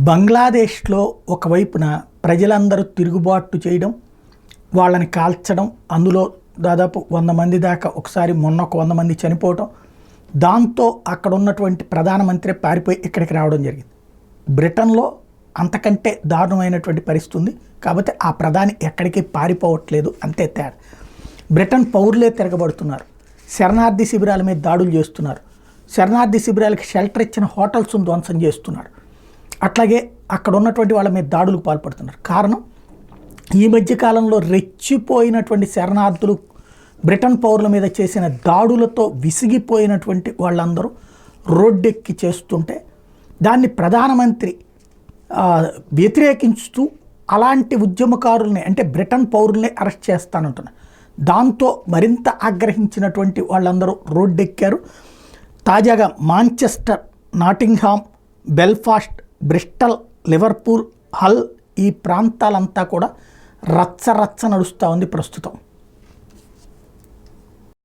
బంగ్లాదేశ్లో ఒకవైపున ప్రజలందరూ తిరుగుబాటు చేయడం, వాళ్ళని కాల్చడం, అందులో దాదాపు 100 మంది దాకా ఒకసారి మొన్న ఒక 100 మంది చనిపోవటం, దాంతో అక్కడ ఉన్నటువంటి ప్రధానమంత్రి పారిపోయి ఇక్కడికి రావడం జరిగింది. బ్రిటన్లో అంతకంటే దారుణమైనటువంటి పరిస్థితి ఉంది. కాబట్టి ఆ ప్రధాని ఎక్కడికి పారిపోవట్లేదు, అంతే తేడా. బ్రిటన్ పౌరులే తిరగబడుతున్నారు, శరణార్థి శిబిరాల మీద దాడులు చేస్తున్నారు, శరణార్థి శిబిరాలకి షెల్టర్ ఇచ్చిన హోటల్స్ను ధ్వంసం చేస్తున్నారు, అట్లాగే అక్కడ ఉన్నటువంటి వాళ్ళ మీద దాడులకు పాల్పడుతున్నారు. కారణం, ఈ మధ్యకాలంలో రెచ్చిపోయినటువంటి శరణార్థులు బ్రిటన్ పౌరుల మీద చేసిన దాడులతో విసిగిపోయినటువంటి వాళ్ళందరూ రోడ్డెక్కి చేస్తుంటే దాన్ని ప్రధానమంత్రి వ్యతిరేకించుతూ అలాంటి ఉద్యమకారుల్ని, అంటే బ్రిటన్ పౌరుల్ని అరెస్ట్ చేస్తానంటున్నారు. దాంతో మరింత ఆగ్రహించినటువంటి వాళ్ళందరూ రోడ్డెక్కారు. తాజాగా Manchester, Nottingham, Belfast, Bristol, Liverpool, Hull ఈ ప్రాంతాలంతా కూడా రచ్చ నడుస్తూ ఉంది ప్రస్తుతం.